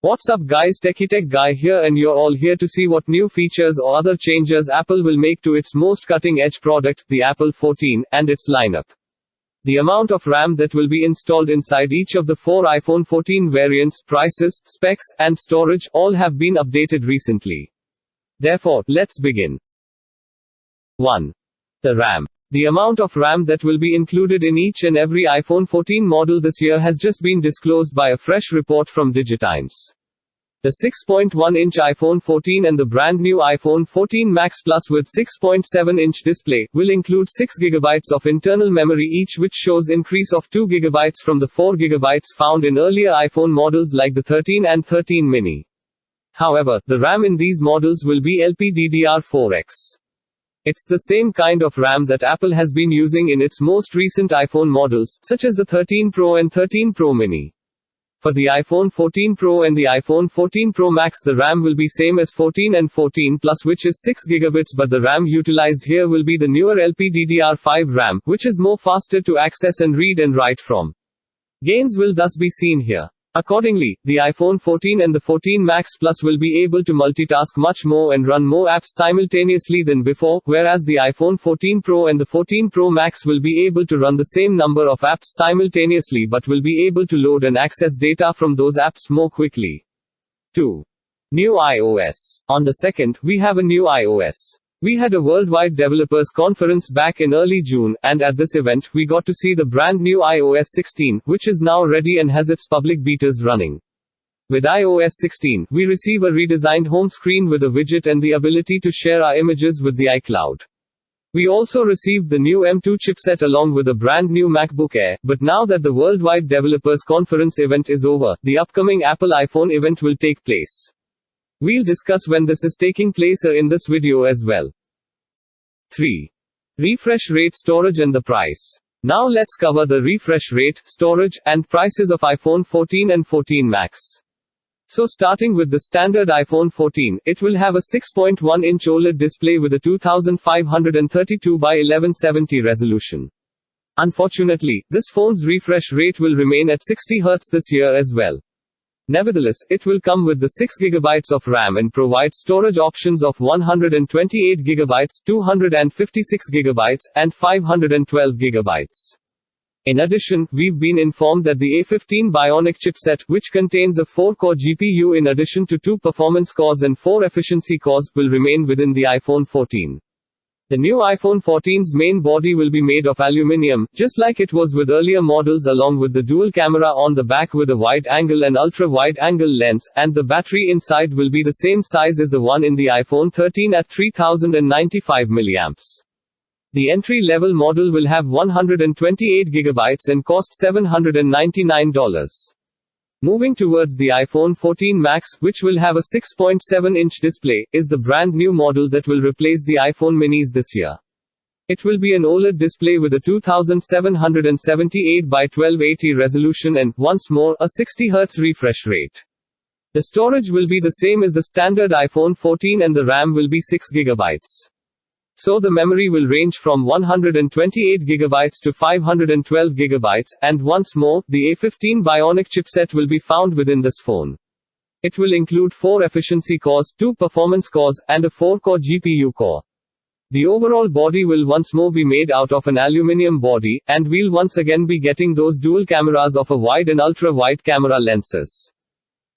What's up guys, TechieTech Guy here, and you're all here to see what new features or other changes Apple will make to its most cutting-edge product, the Apple 14, and its lineup. The amount of RAM that will be installed inside each of the 4 iPhone 14 variants, prices, specs, and storage, all have been updated recently. Therefore, let's begin. 1. The RAM. The amount of RAM that will be included in each and every iPhone 14 model this year has just been disclosed by a fresh report from DigiTimes. The 6.1-inch iPhone 14 and the brand new iPhone 14 Max Plus with 6.7-inch display will include 6 GB of internal memory each, which shows increase of 2 GB from the 4 GB found in earlier iPhone models like the 13 and 13 mini. However, the RAM in these models will be LPDDR4X. It's the same kind of RAM that Apple has been using in its most recent iPhone models, such as the 13 Pro and 13 Pro Mini. For the iPhone 14 Pro and the iPhone 14 Pro Max, the RAM will be same as 14 and 14 Plus, which is 6 GB, but the RAM utilized here will be the newer LPDDR5 RAM, which is more faster to access and read and write from. Gains will thus be seen here. Accordingly, the iPhone 14 and the 14 Max Plus will be able to multitask much more and run more apps simultaneously than before, whereas the iPhone 14 Pro and the 14 Pro Max will be able to run the same number of apps simultaneously but will be able to load and access data from those apps more quickly. 2. New iOS. On the 2nd, we have a new iOS. We had a worldwide developers conference back in early June, and at this event, we got to see the brand new iOS 16, which is now ready and has its public betas running. With iOS 16, we receive a redesigned home screen with a widget and the ability to share our images with the iCloud. We also received the new M2 chipset along with a brand new MacBook Air, but now that the worldwide developers conference event is over, the upcoming Apple iPhone event will take place. We'll discuss when this is taking place in this video as well. 3. Refresh rate, storage and the price. Now let's cover the refresh rate, storage, and prices of iPhone 14 and 14 Max. So starting with the standard iPhone 14, it will have a 6.1-inch OLED display with a 2532 by 1170 resolution. Unfortunately, this phone's refresh rate will remain at 60 Hz this year as well. Nevertheless, it will come with the 6 GB of RAM and provide storage options of 128 GB, 256 GB, and 512 GB. In addition, we've been informed that the A15 Bionic chipset, which contains a 4-core GPU in addition to 2 performance cores and 4 efficiency cores, will remain within the iPhone 14. The new iPhone 14's main body will be made of aluminum, just like it was with earlier models, along with the dual camera on the back with a wide-angle and ultra-wide-angle lens, and the battery inside will be the same size as the one in the iPhone 13 at 3095 mAh. The entry-level model will have 128 GB and cost $799. Moving towards the iPhone 14 Max, which will have a 6.7-inch display, is the brand new model that will replace the iPhone minis this year. It will be an OLED display with a 2778 by 1280 resolution and, once more, a 60 Hz refresh rate. The storage will be the same as the standard iPhone 14 and the RAM will be 6 GB. So the memory will range from 128 GB to 512 GB, and once more, the A15 Bionic chipset will be found within this phone. It will include 4 efficiency cores, 2 performance cores, and a 4-core GPU core. The overall body will once more be made out of an aluminum body, and we'll once again be getting those dual cameras of a wide and ultra-wide camera lenses.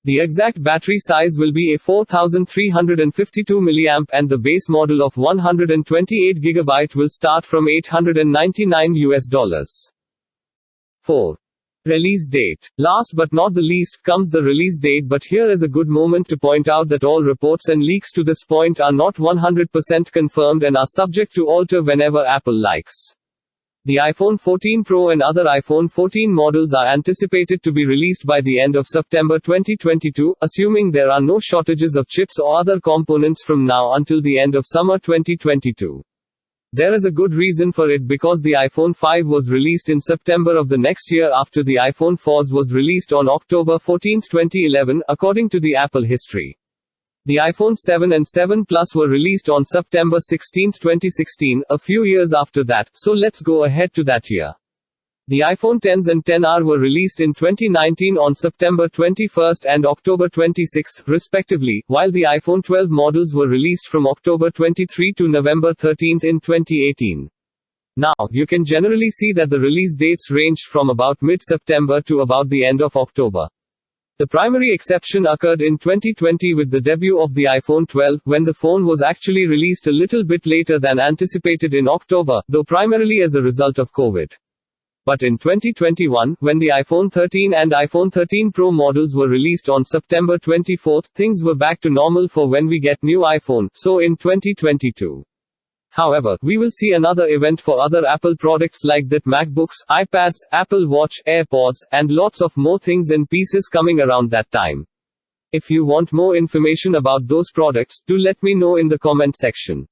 The exact battery size will be a 4352 mAh and the base model of 128 GB will start from $899. 4. Release date. Last but not the least comes the release date, but here is a good moment to point out that all reports and leaks to this point are not 100% confirmed and are subject to alter whenever Apple likes. The iPhone 14 Pro and other iPhone 14 models are anticipated to be released by the end of September 2022, assuming there are no shortages of chips or other components from now until the end of summer 2022. There is a good reason for it, because the iPhone 5 was released in September of the next year after the iPhone 4 was released on October 14, 2011, according to the Apple history. The iPhone 7 and 7 Plus were released on September 16, 2016, a few years after that, so let's go ahead to that year. The iPhone Xs and XR were released in 2019 on September 21st and October 26th, respectively, while the iPhone 12 models were released from October 23 to November 13 in 2018. Now, you can generally see that the release dates ranged from about mid-September to about the end of October. The primary exception occurred in 2020 with the debut of the iPhone 12, when the phone was actually released a little bit later than anticipated in October, though primarily as a result of COVID. But in 2021, when the iPhone 13 and iPhone 13 Pro models were released on September 24, things were back to normal for when we get new iPhone, so in 2022. However, we will see another event for other Apple products like that: MacBooks, iPads, Apple Watch, AirPods, and lots of more things and pieces coming around that time. If you want more information about those products, do let me know in the comment section.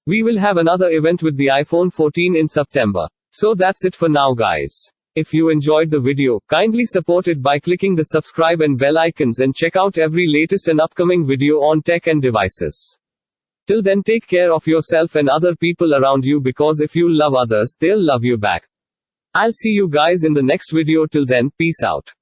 We will have another event with the iPhone 14 in September. So that's it for now, guys. If you enjoyed the video, kindly support it by clicking the subscribe and bell icons and check out every latest and upcoming video on tech and devices. Till then, take care of yourself and other people around you, because if you love others, they'll love you back. I'll see you guys in the next video. Till then, peace out.